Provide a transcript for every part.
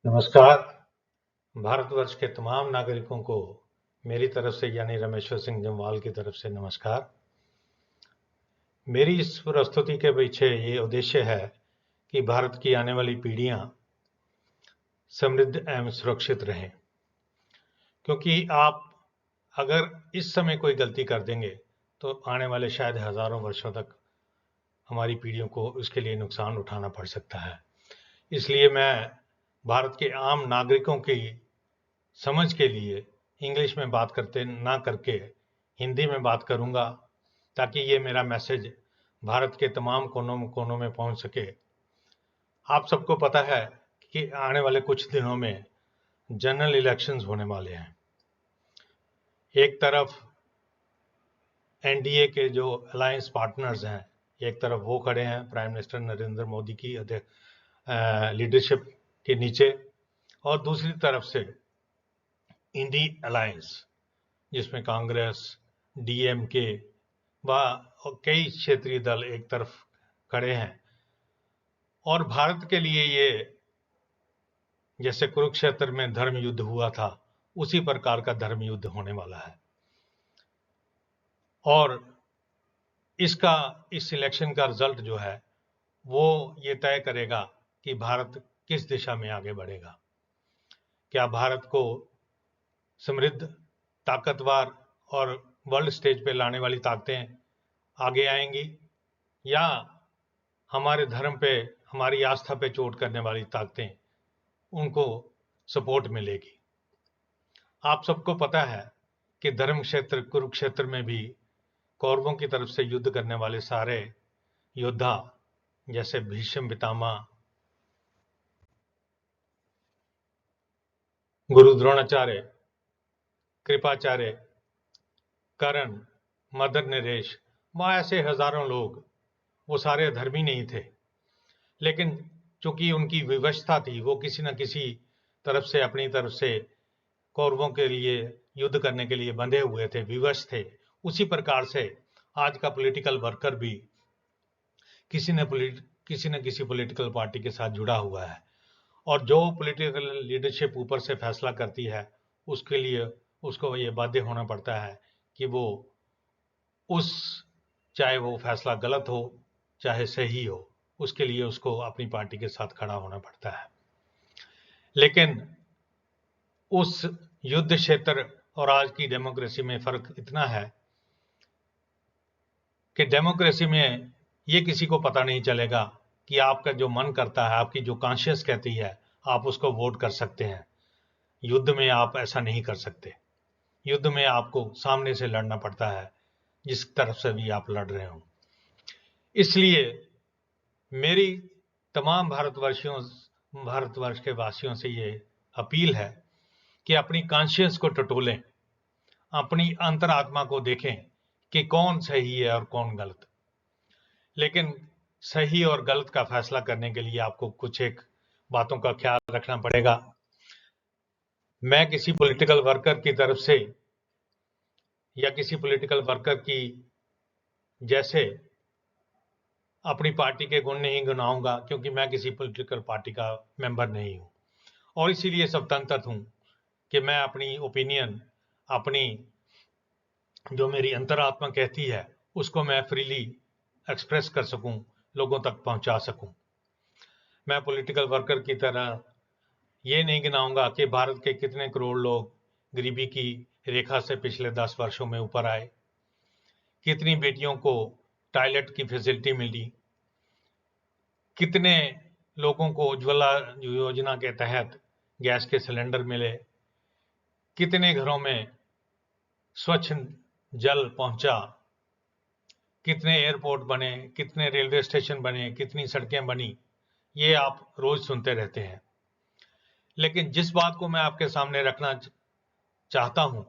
नमस्कार। भारतवर्ष के तमाम नागरिकों को मेरी तरफ से यानी रमेश्वर सिंह जम्वाल की तरफ से नमस्कार। मेरी इस प्रस्तुति के पीछे ये उद्देश्य है कि भारत की आने वाली पीढ़ियां समृद्ध एवं सुरक्षित रहें, क्योंकि आप अगर इस समय कोई गलती कर देंगे तो आने वाले शायद हजारों वर्षों तक हमारी पीढ़ियों को उसके लिए नुकसान उठाना पड़ सकता है। इसलिए मैं भारत के आम नागरिकों की समझ के लिए इंग्लिश में बात करते ना करके हिंदी में बात करूंगा, ताकि ये मेरा मैसेज भारत के तमाम कोनों में पहुंच सके। आप सबको पता है कि आने वाले कुछ दिनों में जनरल इलेक्शंस होने वाले हैं। एक तरफ एनडीए के जो अलायंस पार्टनर्स हैं, एक तरफ वो खड़े हैं प्राइम मिनिस्टर नरेंद्र मोदी की लीडरशिप के नीचे, और दूसरी तरफ से इंडी अलायंस जिसमें कांग्रेस, डीएमके व कई क्षेत्रीय दल एक तरफ खड़े हैं। और भारत के लिए ये जैसे कुरुक्षेत्र में धर्म युद्ध हुआ था, उसी प्रकार का धर्म युद्ध होने वाला है। और इस इलेक्शन का रिजल्ट जो है वो ये तय करेगा कि भारत किस दिशा में आगे बढ़ेगा। क्या भारत को समृद्ध, ताकतवर और वर्ल्ड स्टेज पे लाने वाली ताकतें आगे आएंगी, या हमारे धर्म पे, हमारी आस्था पे चोट करने वाली ताकतें उनको सपोर्ट मिलेगी। आप सबको पता है कि धर्म क्षेत्र कुरुक्षेत्र में भी कौरवों की तरफ से युद्ध करने वाले सारे योद्धा जैसे भीष्म पितामह, गुरु द्रोणाचार्य, कृपाचार्य, कर्ण, मदर नरेश, वह ऐसे हजारों लोग, वो सारे धर्मी नहीं थे, लेकिन चूंकि उनकी विवशता थी, वो किसी न किसी तरफ से अपनी तरफ से कौरवों के लिए युद्ध करने के लिए बंधे हुए थे, विवश थे। उसी प्रकार से आज का पॉलिटिकल वर्कर भी किसी न किसी पॉलिटिकल पार्टी के साथ जुड़ा हुआ है, और जो पॉलिटिकल लीडरशिप ऊपर से फैसला करती है उसके लिए उसको ये बाध्य होना पड़ता है कि वो चाहे वो फैसला गलत हो चाहे सही हो, उसके लिए उसको अपनी पार्टी के साथ खड़ा होना पड़ता है। लेकिन उस युद्ध क्षेत्र और आज की डेमोक्रेसी में फर्क इतना है कि डेमोक्रेसी में ये किसी को पता नहीं चलेगा कि आपका जो मन करता है, आपकी जो कॉन्शियस कहती है, आप उसको वोट कर सकते हैं। युद्ध में आप ऐसा नहीं कर सकते। युद्ध में आपको सामने से लड़ना पड़ता है, जिस तरफ से भी आप लड़ रहे हो। इसलिए मेरी तमाम भारतवर्ष के वासियों से ये अपील है कि अपनी कॉन्शियस को टटोलें, अपनी अंतरात्मा को देखें कि कौन सही है और कौन गलत। लेकिन सही और गलत का फैसला करने के लिए आपको कुछ एक बातों का ख्याल रखना पड़ेगा। मैं किसी पॉलिटिकल वर्कर की तरफ से या किसी पॉलिटिकल वर्कर की जैसे अपनी पार्टी के गुण नहीं गिनाऊंगा, क्योंकि मैं किसी पॉलिटिकल पार्टी का मेंबर नहीं हूं, और इसीलिए स्वतंत्र हूं कि मैं अपनी ओपिनियन, अपनी जो मेरी अंतरात्मा कहती है, उसको मैं फ्रीली एक्सप्रेस कर सकूं, लोगों तक पहुंचा सकूं। मैं पॉलिटिकल वर्कर की तरह ये नहीं गिनाऊंगा कि भारत के कितने करोड़ लोग गरीबी की रेखा से पिछले 10 वर्षों में ऊपर आए, कितनी बेटियों को टॉयलेट की फैसिलिटी मिली, कितने लोगों को उज्ज्वला योजना के तहत गैस के सिलेंडर मिले, कितने घरों में स्वच्छ जल पहुंचा, कितने एयरपोर्ट बने, कितने रेलवे स्टेशन बने, कितनी सड़कें बनी, ये आप रोज सुनते रहते हैं। लेकिन जिस बात को मैं आपके सामने रखना चाहता हूं,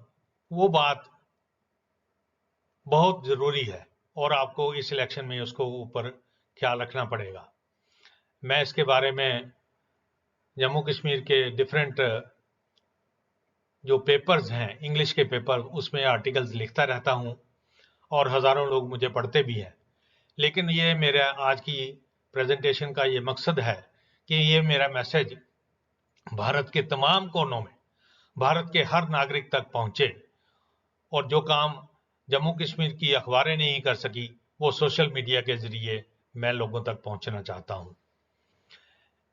वो बात बहुत जरूरी है और आपको इस इलेक्शन में उसको ऊपर ख्याल रखना पड़ेगा। मैं इसके बारे में जम्मू कश्मीर के डिफरेंट जो पेपर्स हैं, इंग्लिश के पेपर, उसमें आर्टिकल्स लिखता रहता हूं और हजारों लोग मुझे पढ़ते भी हैं। लेकिन ये मेरा आज की प्रेजेंटेशन का ये मकसद है कि ये मेरा मैसेज भारत के तमाम कोनों में, भारत के हर नागरिक तक पहुंचे, और जो काम जम्मू कश्मीर की अखबारें नहीं कर सकी वो सोशल मीडिया के जरिए मैं लोगों तक पहुंचना चाहता हूं।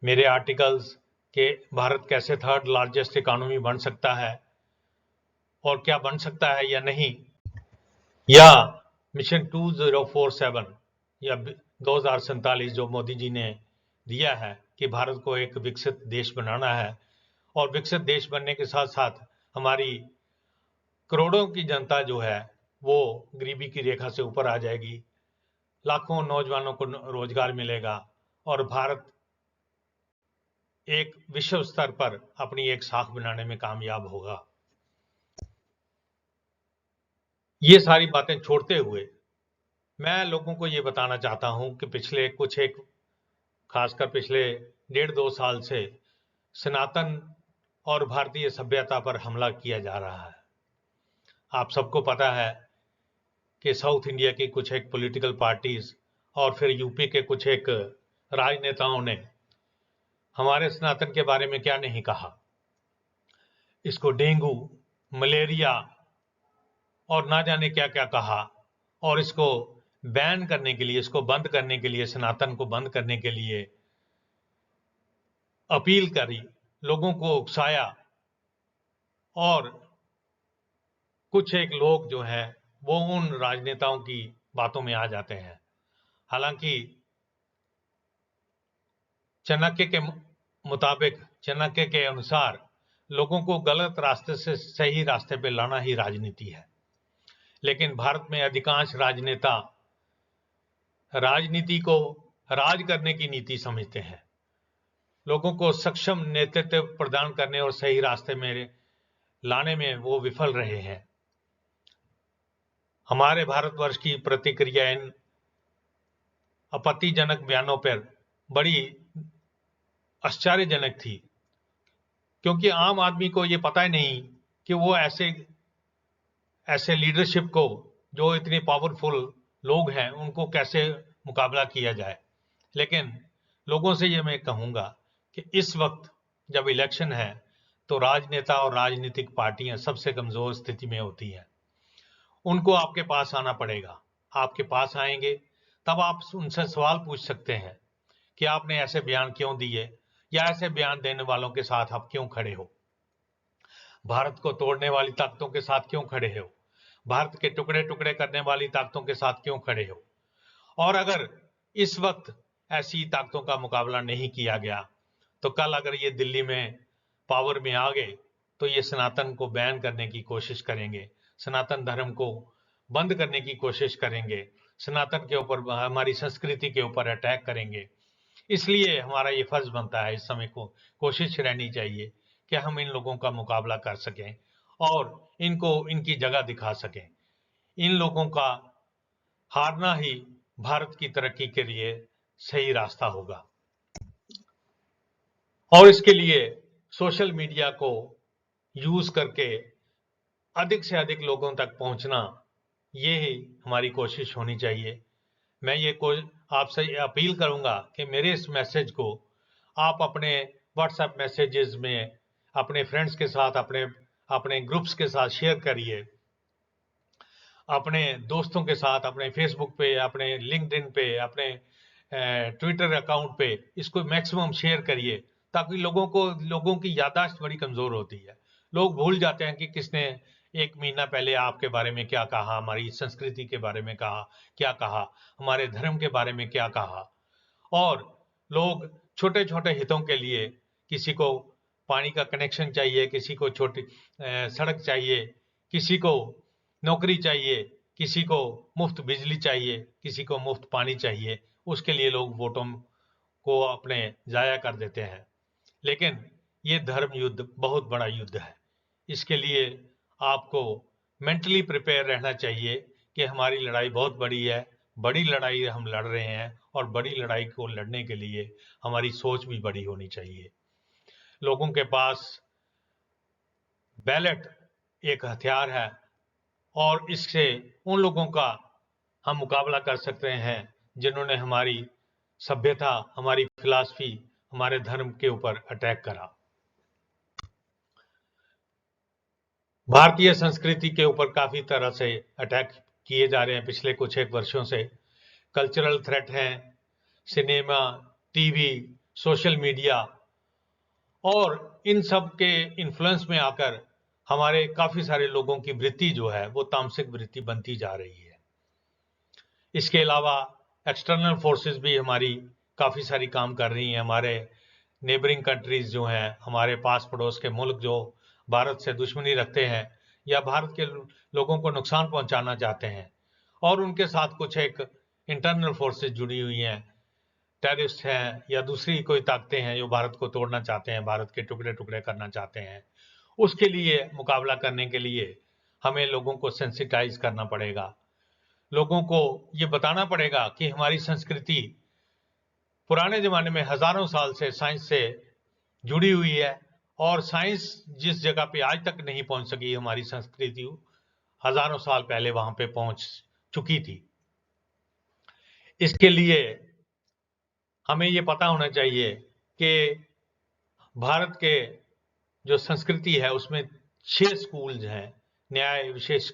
मेरे आर्टिकल्स के भारत कैसे थर्ड लार्जेस्ट इकोनॉमी बन सकता है और क्या बन सकता है या नहीं, या मिशन 2047 या 2047 जो मोदी जी ने दिया है कि भारत को एक विकसित देश बनाना है, और विकसित देश बनने के साथ साथ हमारी करोड़ों की जनता जो है वो गरीबी की रेखा से ऊपर आ जाएगी, लाखों नौजवानों को रोजगार मिलेगा और भारत एक विश्व स्तर पर अपनी एक साख बनाने में कामयाब होगा। ये सारी बातें छोड़ते हुए मैं लोगों को ये बताना चाहता हूं कि पिछले खासकर पिछले 1.5-2 साल से सनातन और भारतीय सभ्यता पर हमला किया जा रहा है। आप सबको पता है कि साउथ इंडिया की कुछ एक पॉलिटिकल पार्टीज और फिर यूपी के कुछ एक राजनेताओं ने हमारे सनातन के बारे में क्या नहीं कहा। इसको डेंगू, मलेरिया और ना जाने क्या क्या कहा, और इसको बैन करने के लिए, इसको बंद करने के लिए, सनातन को बंद करने के लिए अपील करी, लोगों को उकसाया, और कुछ एक लोग जो हैं वो उन राजनेताओं की बातों में आ जाते हैं। हालांकि चाणक्य के मुताबिक, चाणक्य के अनुसार लोगों को गलत रास्ते से सही रास्ते पे लाना ही राजनीति है। लेकिन भारत में अधिकांश राजनेता राजनीति को राज करने की नीति समझते हैं, लोगों को सक्षम नेतृत्व प्रदान करने और सही रास्ते में लाने में वो विफल रहे हैं। हमारे भारतवर्ष की प्रतिक्रिया इन आपत्तिजनक बयानों पर बड़ी आश्चर्यजनक थी, क्योंकि आम आदमी को ये पता ही नहीं कि वो ऐसे लीडरशिप को, जो इतने पावरफुल लोग हैं, उनको कैसे मुकाबला किया जाए। लेकिन लोगों से ये मैं कहूंगा कि इस वक्त जब इलेक्शन है तो राजनेता और राजनीतिक पार्टियां सबसे कमजोर स्थिति में होती हैं। उनको आपके पास आना पड़ेगा। आपके पास आएंगे तब आप उनसे सवाल पूछ सकते हैं कि आपने ऐसे बयान क्यों दिए, या ऐसे बयान देने वालों के साथ आप क्यों खड़े हो, भारत को तोड़ने वाली ताकतों के साथ क्यों खड़े हो, भारत के टुकड़े टुकड़े करने वाली ताकतों के साथ क्यों खड़े हो। और अगर इस वक्त ऐसी ताकतों का मुकाबला नहीं किया गया तो कल अगर ये दिल्ली में पावर में आ गए तो ये सनातन को बैन करने की कोशिश करेंगे, सनातन धर्म को बंद करने की कोशिश करेंगे, सनातन के ऊपर, हमारी संस्कृति के ऊपर अटैक करेंगे। इसलिए हमारा ये फर्ज बनता है, इस समय को कोशिश रहनी चाहिए कि हम इन लोगों का मुकाबला कर सकें और इनको इनकी जगह दिखा सकें। इन लोगों का हारना ही भारत की तरक्की के लिए सही रास्ता होगा, और इसके लिए सोशल मीडिया को यूज करके अधिक से अधिक लोगों तक पहुंचना, ये ही हमारी कोशिश होनी चाहिए। मैं ये आपसे अपील करूंगा कि मेरे इस मैसेज को आप अपने व्हाट्सएप मैसेजेस में अपने फ्रेंड्स के साथ, अपने ग्रुप्स के साथ शेयर करिए, अपने दोस्तों के साथ, अपने फेसबुक पे, अपने लिंक्डइन पे, अपने ट्विटर अकाउंट पे इसको मैक्सिमम शेयर करिए, ताकि लोगों की याददाश्त बड़ी कमजोर होती है। लोग भूल जाते हैं कि किसने 1 महीना पहले आपके बारे में क्या कहा, हमारी संस्कृति के बारे में क्या कहा, हमारे धर्म के बारे में क्या कहा। और लोग छोटे छोटे हितों के लिए, किसी को पानी का कनेक्शन चाहिए, किसी को छोटी सड़क चाहिए, किसी को नौकरी चाहिए, किसी को मुफ्त बिजली चाहिए, किसी को मुफ्त पानी चाहिए, उसके लिए लोग वोटों को अपने जाया कर देते हैं। लेकिन ये धर्म युद्ध बहुत बड़ा युद्ध है। इसके लिए आपको मेंटली प्रिपेयर रहना चाहिए कि हमारी लड़ाई बहुत बड़ी है, बड़ी लड़ाई हम लड़ रहे हैं, और बड़ी लड़ाई को लड़ने के लिए हमारी सोच भी बड़ी होनी चाहिए। लोगों के पास बैलेट एक हथियार है, और इससे उन लोगों का हम मुकाबला कर सकते हैं जिन्होंने हमारी सभ्यता, हमारी फिलॉसफी, हमारे धर्म के ऊपर अटैक करा। भारतीय संस्कृति के ऊपर काफी तरह से अटैक किए जा रहे हैं पिछले कुछ एक वर्षों से। कल्चरल थ्रेट हैं, सिनेमा, टीवी, सोशल मीडिया, और इन सब के इन्फ्लुएंस में आकर हमारे काफी सारे लोगों की वृत्ति जो है वो तामसिक वृत्ति बनती जा रही है। इसके अलावा एक्सटर्नल फोर्सेस भी हमारी काफी सारी काम कर रही हैं। हमारे नेबरिंग कंट्रीज जो हैं, हमारे पास पड़ोस के मुल्क जो भारत से दुश्मनी रखते हैं या भारत के लोगों को नुकसान पहुंचाना चाहते हैं, और उनके साथ कुछ एक इंटरनल फोर्सेस जुड़ी हुई हैं, टेररिस्ट हैं या दूसरी कोई ताकतें हैं जो भारत को तोड़ना चाहते हैं, भारत के टुकड़े टुकड़े करना चाहते हैं। उसके लिए मुकाबला करने के लिए हमें लोगों को सेंसिटाइज करना पड़ेगा। लोगों को ये बताना पड़ेगा कि हमारी संस्कृति पुराने जमाने में हजारों साल से साइंस से जुड़ी हुई है, और साइंस जिस जगह पे आज तक नहीं पहुंच सकी, हमारी संस्कृति हजारों साल पहले वहां पे पहुंच चुकी थी। इसके लिए हमें ये पता होना चाहिए कि भारत के जो संस्कृति है उसमें 6 स्कूल्स हैं: न्याय, विशेष,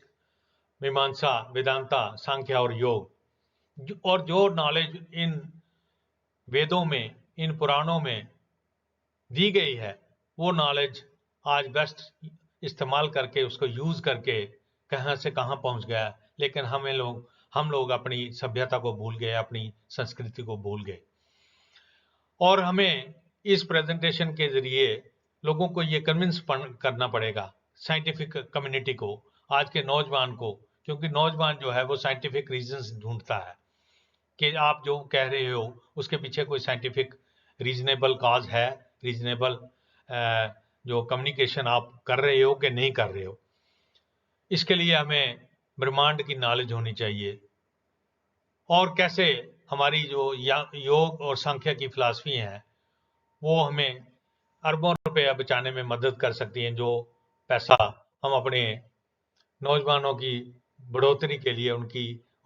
मीमांसा, वेदांता, सांख्य और योग। और जो नॉलेज इन वेदों में, इन पुराणों में दी गई है, वो नॉलेज आज बेस्ट इस्तेमाल करके, उसको यूज करके कहां से कहां पहुंच गया, लेकिन हम लोग अपनी सभ्यता को भूल गए, अपनी संस्कृति को भूल गए। और हमें इस प्रेजेंटेशन के जरिए लोगों को ये कन्विंस करना पड़ेगा, साइंटिफिक कम्युनिटी को, आज के नौजवान को, क्योंकि नौजवान जो है वो साइंटिफिक रीजंस ढूंढता है कि आप जो कह रहे हो उसके पीछे कोई साइंटिफिक रीजनेबल कॉज है, रीजनेबल जो कम्युनिकेशन आप कर रहे हो कि नहीं कर रहे हो। इसके लिए हमें ब्रह्मांड की नॉलेज होनी चाहिए, और कैसे हमारी जो योग और सांख्य की फिलॉसफी है वो हमें अरबों रुपया बचाने में मदद कर सकती हैं, जो पैसा हम अपने नौजवानों की बढ़ोतरी के लिए,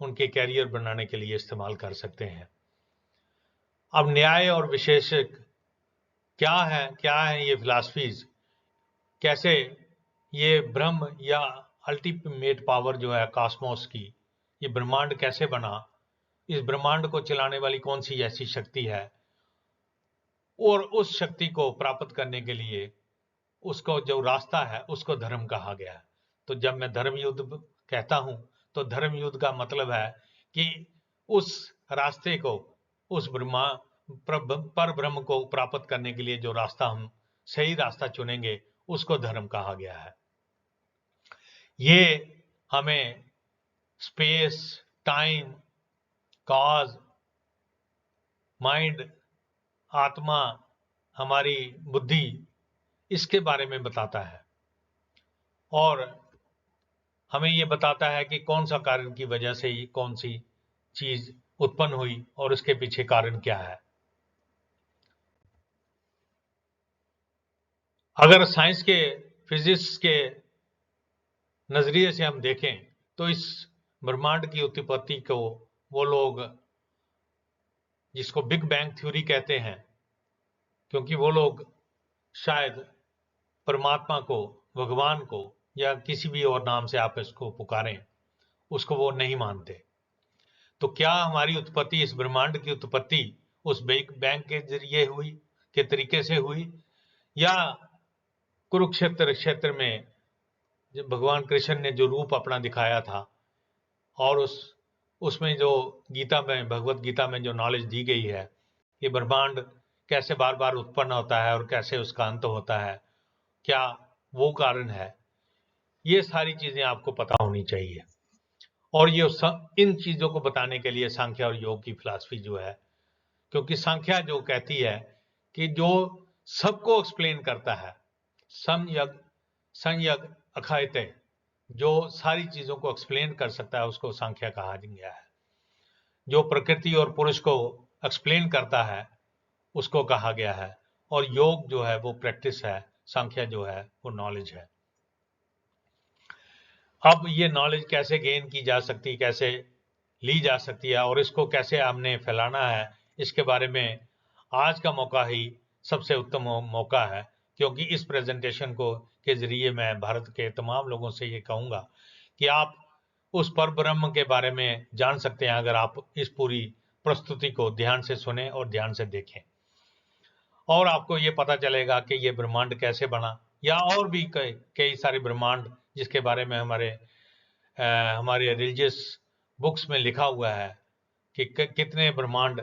उनके कैरियर बनाने के लिए इस्तेमाल कर सकते हैं। अब न्याय और विशेषक क्या है ये फिलॉसफीज, कैसे ये ब्रह्म या अल्टीमेट पावर जो है कॉस्मोस की, ये ब्रह्मांड कैसे बना, इस ब्रह्मांड को चलाने वाली कौन सी ऐसी शक्ति है, और उस शक्ति को प्राप्त करने के लिए उसको जो रास्ता है उसको धर्म कहा गया है। तो जब मैं धर्म युद्ध कहता हूं तो धर्म युद्ध का मतलब है कि उस रास्ते को, उस पर ब्रह्म को प्राप्त करने के लिए जो रास्ता हम सही रास्ता चुनेंगे उसको धर्म कहा गया है। ये हमें स्पेस, टाइम, कॉज, माइंड, आत्मा, हमारी बुद्धि, इसके बारे में बताता है, और हमें ये बताता है कि कौन सा कारण की वजह से ही कौन सी चीज उत्पन्न हुई और उसके पीछे कारण क्या है। अगर साइंस के, फिजिक्स के नजरिए से हम देखें तो इस ब्रह्मांड की उत्पत्ति को वो लोग जिसको बिग बैंग थ्योरी कहते हैं, क्योंकि वो लोग शायद परमात्मा को, भगवान को, या किसी भी और नाम से आप इसको पुकारें, उसको वो नहीं मानते। तो क्या हमारी उत्पत्ति, इस ब्रह्मांड की उत्पत्ति उस बिग बैंग के जरिए हुई, के तरीके से हुई, या कुरुक्षेत्र क्षेत्र में जब भगवान कृष्ण ने जो रूप अपना दिखाया था, और उसमें जो गीता में, भगवत गीता में जो नॉलेज दी गई है कि ब्रह्मांड कैसे बार बार उत्पन्न होता है और कैसे उसका अंत होता है, क्या वो कारण है? ये सारी चीजें आपको पता होनी चाहिए। और ये इन चीजों को बताने के लिए सांख्य और योग की फिलॉसफी जो है, क्योंकि सांख्या जो कहती है कि जो सबको एक्सप्लेन करता है, समयग संयग अखायते, जो सारी चीजों को एक्सप्लेन कर सकता है उसको सांख्या कहा गया है। जो प्रकृति और पुरुष को एक्सप्लेन करता है उसको कहा गया है, और योग जो है वो प्रैक्टिस है, सांख्या जो है वो नॉलेज है। अब ये नॉलेज कैसे गेन की जा सकती है, कैसे ली जा सकती है, और इसको कैसे हमने फैलाना है, इसके बारे में आज का मौका ही सबसे उत्तम मौका है क्योंकि इस प्रेजेंटेशन को के जरिए मैं भारत के तमाम लोगों से ये कहूँगा कि आप उस परब्रह्म के बारे में जान सकते हैं अगर आप इस पूरी प्रस्तुति को ध्यान से सुने और ध्यान से देखें, और आपको ये पता चलेगा कि ये ब्रह्मांड कैसे बना, या और भी कई सारे ब्रह्मांड जिसके बारे में हमारे रिलीजियस बुक्स में लिखा हुआ है कि कितने ब्रह्मांड,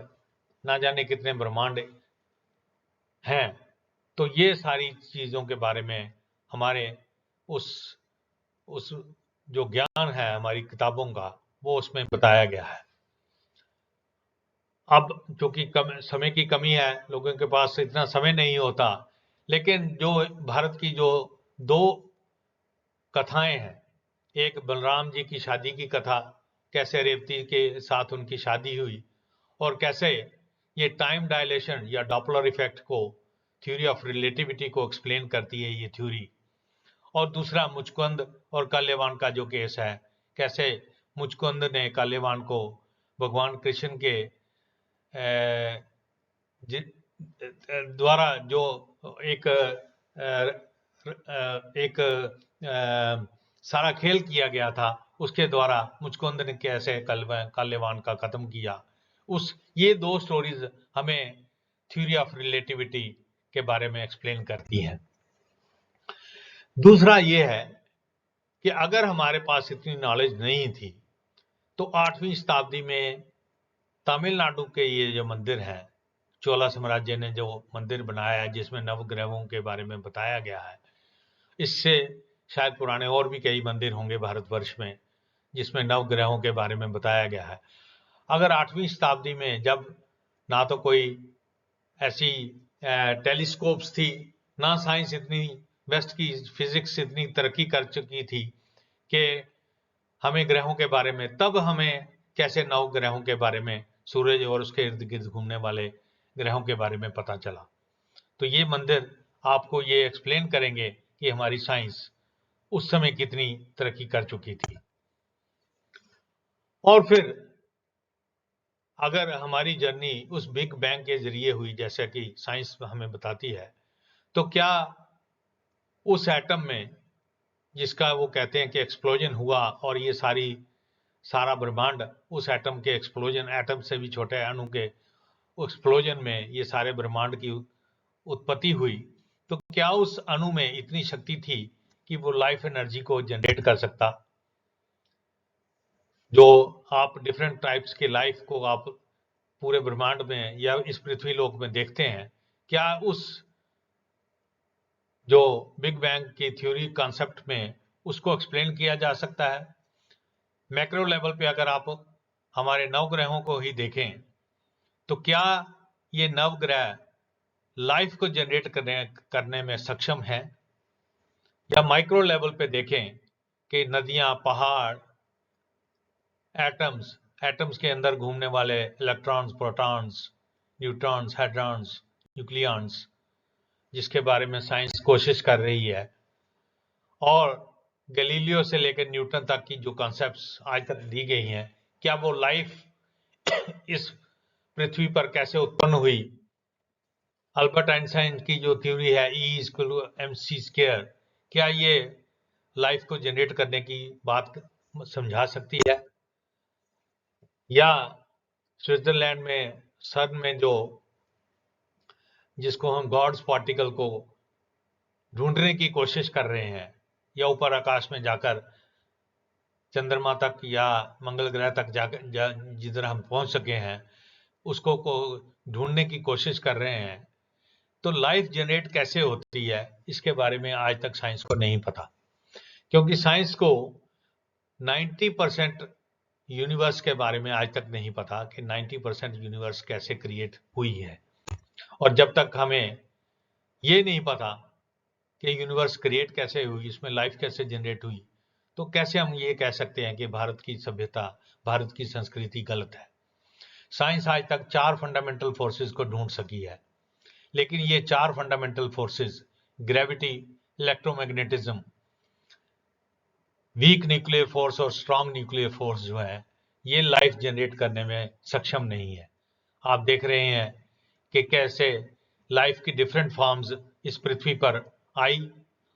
ना जाने कितने ब्रह्मांड हैं। तो ये सारी चीज़ों के बारे में हमारे उस जो ज्ञान है हमारी किताबों का, वो उसमें बताया गया है। अब चूंकि समय की कमी है, लोगों के पास इतना समय नहीं होता, लेकिन जो भारत की जो दो कथाएं हैं, एक बलराम जी की शादी की कथा, कैसे रेवती के साथ उनकी शादी हुई और कैसे ये टाइम डायलेशन या डॉपलर इफेक्ट को, थ्योरी ऑफ रिलेटिविटी को एक्सप्लेन करती है ये थ्योरी। और दूसरा मुचकुंद और काल्यवान का जो केस है, कैसे मुचकुंद ने काल्यवान को भगवान कृष्ण के द्वारा जो एक सारा खेल किया गया था, उसके द्वारा मुचकुंद ने कैसे काल्यवान का खत्म किया। ये दो स्टोरीज हमें थ्योरी ऑफ रिलेटिविटी के बारे में एक्सप्लेन करती हैं। दूसरा ये है कि अगर हमारे पास इतनी नॉलेज नहीं थी तो 8वीं शताब्दी में तमिलनाडु के ये जो मंदिर है, चोला साम्राज्य ने जो मंदिर बनाया है जिसमें नवग्रहों के बारे में बताया गया है, इससे शायद पुराने और भी कई मंदिर होंगे भारतवर्ष में जिसमें नवग्रहों के बारे में बताया गया है। अगर 8वीं शताब्दी में जब ना तो कोई ऐसी टेलीस्कोप्स थी, ना साइंस इतनी वेस्ट की फिजिक्स इतनी तरक्की कर चुकी थी कि हमें ग्रहों के बारे में, तब हमें कैसे नौ ग्रहों के बारे में, सूरज और उसके इर्द गिर्द घूमने वाले ग्रहों के बारे में पता चला। तो ये मंदिर आपको ये एक्सप्लेन करेंगे कि हमारी साइंस उस समय कितनी तरक्की कर चुकी थी। और फिर अगर हमारी जर्नी उस बिग बैंग के जरिए हुई जैसा कि साइंस हमें बताती है, तो क्या उस एटम में जिसका वो कहते हैं कि एक्सप्लोजन हुआ और ये सारा ब्रह्मांड उस एटम के एक्सप्लोजन, एटम से भी छोटे अणु के एक्सप्लोजन में ये सारे ब्रह्मांड की उत्पत्ति हुई, तो क्या उस अणु में इतनी शक्ति थी कि वो लाइफ एनर्जी को जनरेट कर सकता? जो आप डिफरेंट टाइप्स के लाइफ को आप पूरे ब्रह्मांड में या इस पृथ्वी लोक में देखते हैं, क्या उस जो बिग बैंग की थ्योरी कॉन्सेप्ट में उसको एक्सप्लेन किया जा सकता है? मैक्रो लेवल पे अगर आप हमारे नवग्रहों को ही देखें तो क्या ये नवग्रह लाइफ को जनरेट करने में सक्षम है? या माइक्रो लेवल पे देखें कि नदियां, पहाड़, एटम्स के अंदर घूमने वाले electrons, protons, neutrons, hadrons, nucleons, जिसके बारे में साइंस कोशिश कर रही है, और गैलीलियो से लेकर न्यूटन तक की जो कॉन्सेप्ट्स आज तक दी गई हैं, क्या वो लाइफ इस पृथ्वी पर कैसे उत्पन्न हुई? अल्बर्ट आइंस्टाइन की जो थ्योरी है E=mc², क्या ये लाइफ को जनरेट करने की बात समझा सकती है? या स्विट्जरलैंड में सर्न में जिसको हम गॉड्स पार्टिकल को ढूंढने की कोशिश कर रहे हैं, या ऊपर आकाश में जाकर चंद्रमा तक या मंगल ग्रह तक जाकर जिधर हम पहुंच सके हैं उसको ढूंढने की कोशिश कर रहे हैं, तो लाइफ जनरेट कैसे होती है इसके बारे में आज तक साइंस को नहीं पता। क्योंकि साइंस को 90% यूनिवर्स के बारे में आज तक नहीं पता कि 90% यूनिवर्स कैसे क्रिएट हुई है। और जब तक हमें ये नहीं पता कि यूनिवर्स क्रिएट कैसे हुई, इसमें लाइफ कैसे जनरेट हुई, तो कैसे हम ये कह सकते हैं कि भारत की सभ्यता, भारत की संस्कृति गलत है? साइंस आज तक 4 फंडामेंटल फोर्सेस को ढूंढ सकी है, लेकिन ये 4 fundamental forces, gravity, electromagnetism, weak nuclear force और स्ट्रांग न्यूक्लियर फोर्स जो है, ये लाइफ जनरेट करने में सक्षम नहीं है। आप देख रहे हैं कि कैसे लाइफ की डिफरेंट फॉर्म्स इस पृथ्वी पर आई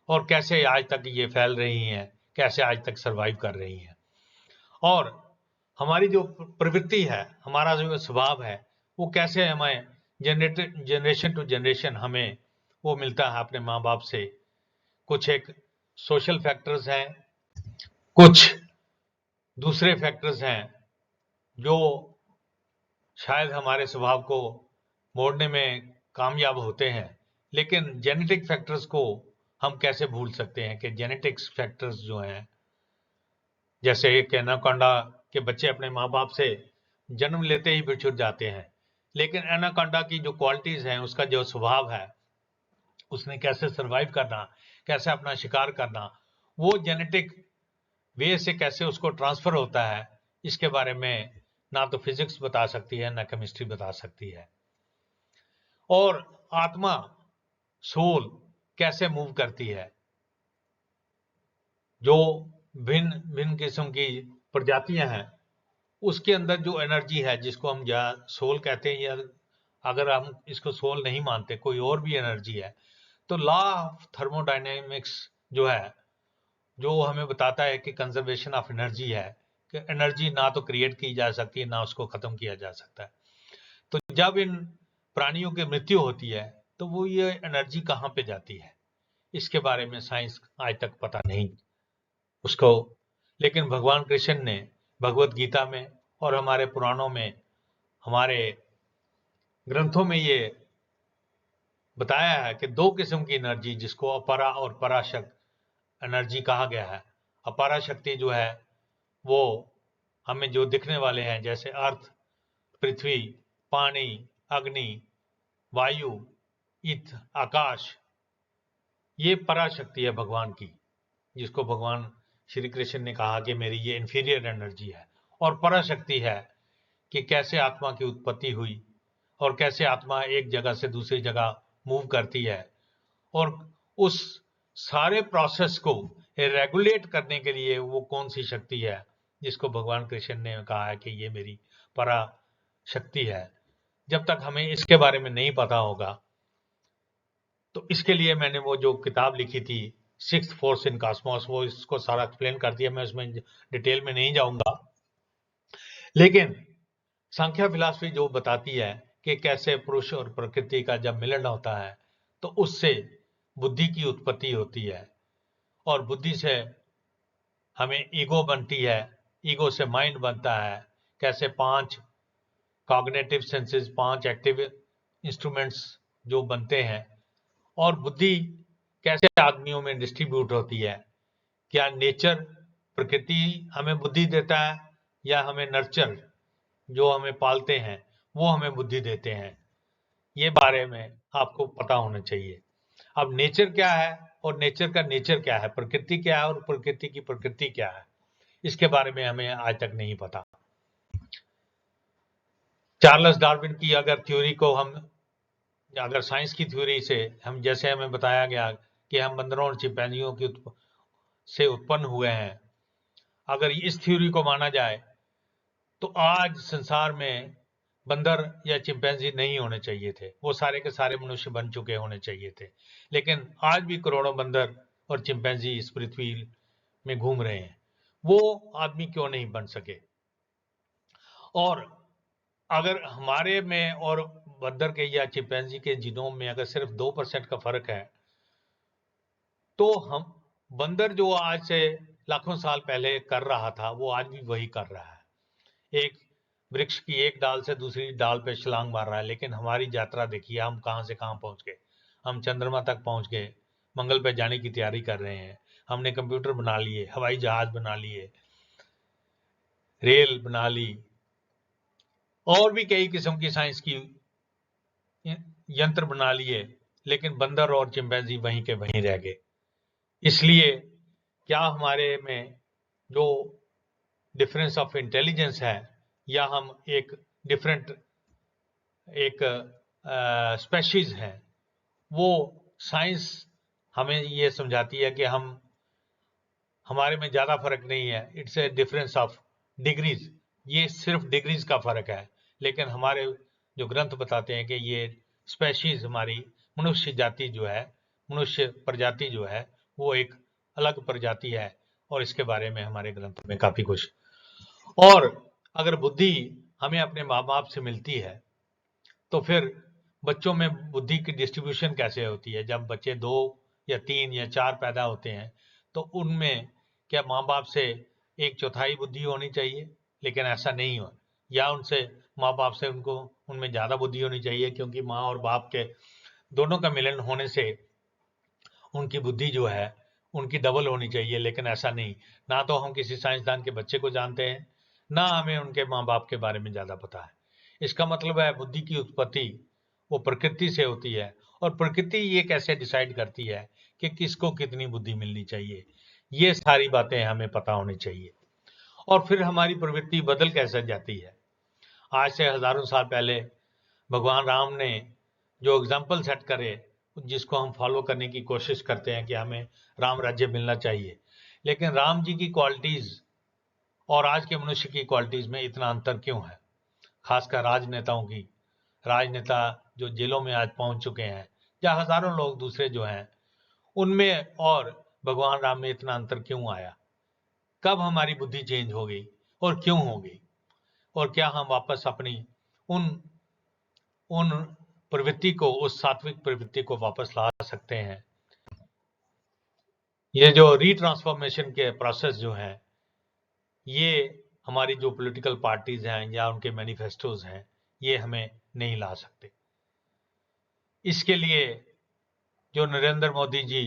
और कैसे आज तक ये फैल रही हैं, कैसे आज तक सरवाइव कर रही हैं। और हमारी जो प्रवृत्ति है, हमारा जो स्वभाव है, वो कैसे हमें जनरेशन टू जनरेशन हमें वो मिलता है अपने माँ बाप से। कुछ एक सोशल फैक्टर्स हैं, कुछ दूसरे फैक्टर्स हैं जो शायद हमारे स्वभाव को मोड़ने में कामयाब होते हैं। लेकिन जेनेटिक फैक्टर्स को हम कैसे भूल सकते हैं कि जेनेटिक्स फैक्टर्स जो हैं, जैसे एक एनाकोंडा के बच्चे अपने माँ बाप से जन्म लेते ही बिछुड़ जाते हैं, लेकिन एनाकोंडा की जो क्वालिटीज हैं, उसका जो स्वभाव है, उसने कैसे सरवाइव करना, कैसे अपना शिकार करना, वो जेनेटिक वे से कैसे उसको ट्रांसफर होता है, इसके बारे में ना तो फिजिक्स बता सकती है ना केमिस्ट्री बता सकती है। और आत्मा, सोल कैसे मूव करती है, जो भिन्न भिन्न किस्म की प्रजातियां हैं, उसके अंदर जो एनर्जी है, जिसको हम या सोल कहते हैं, या अगर हम इसको सोल नहीं मानते, कोई और भी एनर्जी है, तो लॉ ऑफ थर्मोडायनेमिक्स जो है, जो हमें बताता है कि कंजर्वेशन ऑफ एनर्जी है, कि एनर्जी ना तो क्रिएट की जा सकती है ना उसको खत्म किया जा सकता है। तो जब इन प्राणियों की मृत्यु होती है तो वो ये एनर्जी कहाँ पे जाती है, इसके बारे में साइंस आज तक पता नहीं उसको। लेकिन भगवान कृष्ण ने भगवत गीता में और हमारे पुराणों में, हमारे ग्रंथों में ये बताया है कि दो किस्म की एनर्जी, जिसको अपरा और पराशक्त एनर्जी कहा गया है। अपारा शक्ति जो है वो हमें जो दिखने वाले हैं, जैसे अर्थ, पृथ्वी, पानी, अग्नि, वायु, ईथ, आकाश, ये पराशक्ति है भगवान की, जिसको भगवान श्री कृष्ण ने कहा कि मेरी ये इंफीरियर एनर्जी है। और पराशक्ति है कि कैसे आत्मा की उत्पत्ति हुई और कैसे आत्मा एक जगह से दूसरी जगह मूव करती है, और उस सारे प्रोसेस को रेगुलेट करने के लिए वो कौन सी शक्ति है, जिसको भगवान कृष्ण ने कहा है कि ये मेरी पराशक्ति है। जब तक हमें इसके बारे में नहीं पता होगा, तो इसके लिए मैंने वो जो किताब लिखी थी, सिक्स्थ फोर्स इन कॉस्मोस, वो इसको सारा एक्सप्लेन कर दिया, मैं उसमें डिटेल में नहीं जाऊंगा। लेकिन संख्या फिलॉसफी जो बताती है कि कैसे पुरुष और प्रकृति का जब मिलन होता है तो उससे बुद्धि की उत्पत्ति होती है, और बुद्धि से हमें ईगो बनती है, ईगो से माइंड बनता है, कैसे 5 कॉग्निटिव सेंसेस, 5 एक्टिव इंस्ट्रूमेंट्स जो बनते हैं, और बुद्धि कैसे आदमियों में डिस्ट्रीब्यूट होती है। क्या नेचर, प्रकृति हमें बुद्धि देता है, या हमें नर्चर जो हमें पालते हैं वो हमें बुद्धि देते हैं, ये बारे में आपको पता होना चाहिए। अब नेचर क्या है और नेचर का नेचर क्या है, प्रकृति क्या है और प्रकृति की प्रकृति क्या है, इसके बारे में हमें आज तक नहीं पता। चार्ल्स डार्विन की अगर थ्योरी को हम, अगर साइंस की थ्योरी से हम, जैसे हमें बताया गया कि हम बंदरों और चिंपैंजियों की से उत्पन्न हुए हैं, अगर इस थ्योरी को माना जाए तो आज संसार में बंदर या चिंपैंजी नहीं होने चाहिए थे, वो सारे के सारे मनुष्य बन चुके होने चाहिए थे। लेकिन आज भी करोड़ों बंदर और चिंपैंजी इस पृथ्वी में घूम रहे हैं, वो आदमी क्यों नहीं बन सके। और अगर हमारे में और बंदर के या चिंपैंजी के जीनोम में अगर सिर्फ 2% का फर्क है, तो हम, बंदर जो आज से लाखों साल पहले कर रहा था वो आज भी वही कर रहा है। एक वृक्ष की एक डाल से दूसरी डाल पे छलांग मार रहा है। लेकिन हमारी यात्रा देखिए, हम कहां से कहां पहुंच गए। हम चंद्रमा तक पहुंच गए, मंगल पे जाने की तैयारी कर रहे हैं, हमने कंप्यूटर बना लिए, हवाई जहाज बना लिए, रेल बना ली, और भी कई किस्म की साइंस की यंत्र बना लिए। लेकिन बंदर और चिंपैंजी वहीं के वहीं रह गए। इसलिए क्या हमारे में जो डिफरेंस ऑफ इंटेलिजेंस है, या हम एक डिफरेंट एक स्पेशीज है, वो साइंस हमें ये समझाती है कि हमारे में ज्यादा फर्क नहीं है। It's a difference of degrees, ये सिर्फ डिग्रीज का फर्क है। लेकिन हमारे जो ग्रंथ बताते हैं कि ये स्पेशीज, हमारी मनुष्य जाति जो है, मनुष्य प्रजाति जो है वो एक अलग प्रजाति है, और इसके बारे में हमारे ग्रंथों में काफी कुछ। और अगर बुद्धि हमें अपने माँ बाप से मिलती है तो फिर बच्चों में बुद्धि की डिस्ट्रीब्यूशन कैसे होती है? जब बच्चे 2 या 3 या 4 पैदा होते हैं तो उनमें क्या माँ बाप से 1/4 बुद्धि होनी चाहिए? लेकिन ऐसा नहीं हो, या उनसे माँ बाप से उनको उनमें ज्यादा बुद्धि होनी चाहिए, क्योंकि माँ और बाप के दोनों का मिलन होने से उनकी बुद्धि जो है उनकी डबल होनी चाहिए। लेकिन ऐसा नहीं, ना तो हम किसी साइंसदान के बच्चे को जानते हैं, ना हमें उनके माँ बाप के बारे में ज्यादा पता है। इसका मतलब है बुद्धि की उत्पत्ति वो प्रकृति से होती है, और प्रकृति ये कैसे डिसाइड करती है कि किसको कितनी बुद्धि मिलनी चाहिए, ये सारी बातें हमें पता होनी चाहिए। और फिर हमारी प्रवृत्ति बदल कैसे जाती है। आज से हजारों साल पहले भगवान राम ने जो एग्जाम्पल सेट करे, जिसको हम फॉलो करने की कोशिश करते हैं कि हमें राम राज्य मिलना चाहिए, लेकिन राम जी की क्वालिटीज और आज के मनुष्य की क्वालिटीज में इतना अंतर क्यों है? खासकर राजनेताओं की, राजनेता जो जेलों में आज पहुंच चुके हैं, या हजारों लोग दूसरे जो हैं, उनमें और भगवान राम में इतना अंतर क्यों आया? कब हमारी बुद्धि चेंज हो गई और क्यों हो गई? और क्या हम वापस अपनी उन उन प्रवृत्ति को, उस सात्विक प्रवृत्ति को वापस ला सकते हैं? ये जो रीट्रांसफॉर्मेशन के प्रोसेस जो हैं, ये हमारी जो पॉलिटिकल पार्टीज हैं या उनके मैनिफेस्टोज हैं, ये हमें नहीं ला सकते। इसके लिए जो नरेंद्र मोदी जी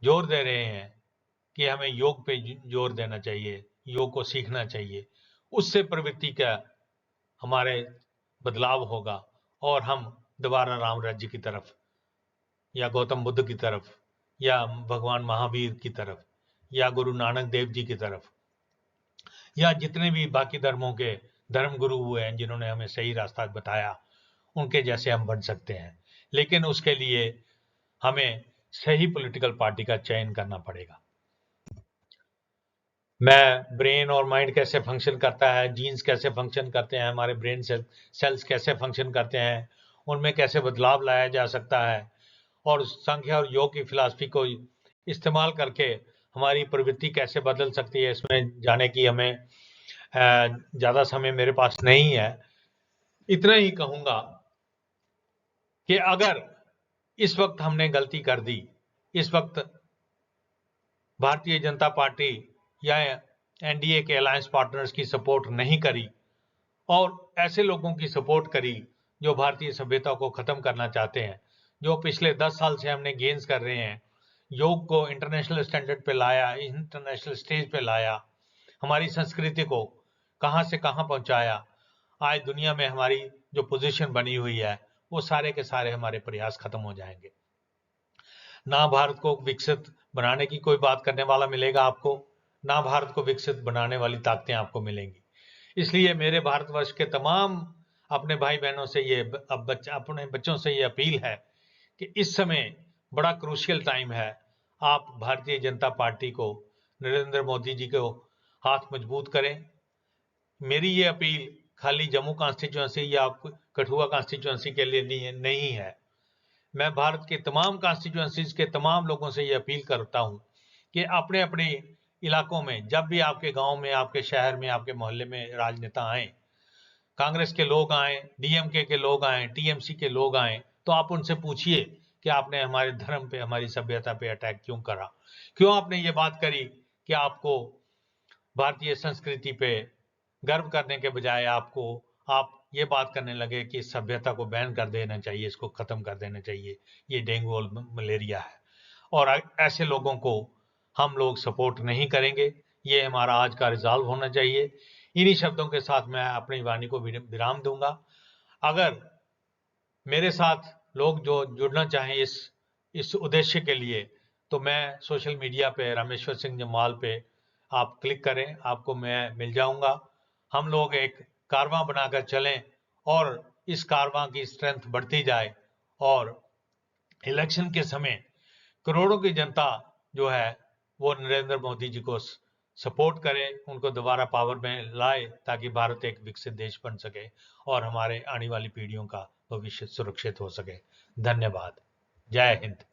जोर दे रहे हैं कि हमें योग पे जोर देना चाहिए, योग को सीखना चाहिए, उससे प्रवृत्ति का हमारे बदलाव होगा और हम दोबारा राम राज्य की तरफ, या गौतम बुद्ध की तरफ, या भगवान महावीर की तरफ, या गुरु नानक देव जी की तरफ, या जितने भी बाकी धर्मों के धर्म गुरु हुए हैं जिन्होंने हमें सही रास्ता बताया, उनके जैसे हम बन सकते हैं। लेकिन उसके लिए हमें सही पॉलिटिकल पार्टी का चयन करना पड़ेगा। मैं ब्रेन और माइंड कैसे फंक्शन करता है, जीन्स कैसे फंक्शन करते हैं, हमारे ब्रेन सेल्स कैसे फंक्शन करते हैं, उनमें कैसे बदलाव लाया जा सकता है, और संख्या और योग की फिलॉसफी को इस्तेमाल करके हमारी प्रवृत्ति कैसे बदल सकती है, इसमें जाने की हमें ज़्यादा समय मेरे पास नहीं है। इतना ही कहूँगा कि अगर इस वक्त हमने गलती कर दी, इस वक्त भारतीय जनता पार्टी या एनडीए के अलायंस पार्टनर्स की सपोर्ट नहीं करी और ऐसे लोगों की सपोर्ट करी जो भारतीय सभ्यता को खत्म करना चाहते हैं, जो पिछले 10 साल से हमने गेन्स कर रहे हैं, योग को इंटरनेशनल स्टैंडर्ड पे लाया, इंटरनेशनल स्टेज पे लाया, हमारी संस्कृति को कहां से कहां पहुंचाया, आज दुनिया में हमारी जो पोजीशन बनी हुई है, वो सारे के सारे हमारे प्रयास खत्म हो जाएंगे। ना भारत को विकसित बनाने की कोई बात करने वाला मिलेगा आपको, ना भारत को विकसित बनाने वाली ताकतें आपको मिलेंगी। इसलिए मेरे भारतवर्ष के तमाम अपने भाई बहनों से ये अपने बच्चों से ये अपील है कि इस समय बड़ा क्रूशियल टाइम है। आप भारतीय जनता पार्टी को, नरेंद्र मोदी जी को हाथ मजबूत करें। मेरी ये अपील खाली जम्मू कॉन्स्टिट्यूंसी या कठुआ कॉन्स्टिट्यूंसी के लिए नहीं है। मैं भारत के तमाम कॉन्स्टिट्यूंसीज के तमाम लोगों से ये अपील करता हूं कि अपने अपने इलाकों में, जब भी आपके गांव में, आपके शहर में, आपके मोहल्ले में राजनेता आए, कांग्रेस के लोग आए, डीएमके के लोग आए, टीएमसी के लोग आए, तो आप उनसे पूछिए कि आपने हमारे धर्म पे, हमारी सभ्यता पे अटैक क्यों करा, क्यों आपने ये बात करी कि आपको भारतीय संस्कृति पे गर्व करने के बजाय आप ये बात करने लगे कि इस सभ्यता को बैन कर देना चाहिए, इसको खत्म कर देना चाहिए, ये डेंगू और मलेरिया है। और ऐसे लोगों को हम लोग सपोर्ट नहीं करेंगे। ये हमारा आज का रिजॉल्व होना चाहिए। इन्हीं शब्दों के साथ मैं अपनी वाणी को विराम दूंगा। अगर मेरे साथ लोग जो जुड़ना चाहें इस उद्देश्य के लिए, तो मैं सोशल मीडिया पे रामेश्वर सिंह जमाल पे आप क्लिक करें, आपको मैं मिल जाऊंगा। हम लोग एक कारवां बनाकर चलें और इस कारवां की स्ट्रेंथ बढ़ती जाए, और इलेक्शन के समय करोड़ों की जनता जो है वो नरेंद्र मोदी जी को सपोर्ट करे, उनको दोबारा पावर में लाए, ताकि भारत एक विकसित देश बन सके और हमारे आने वाली पीढ़ियों का भविष्य सुरक्षित हो सके। धन्यवाद। जय हिंद।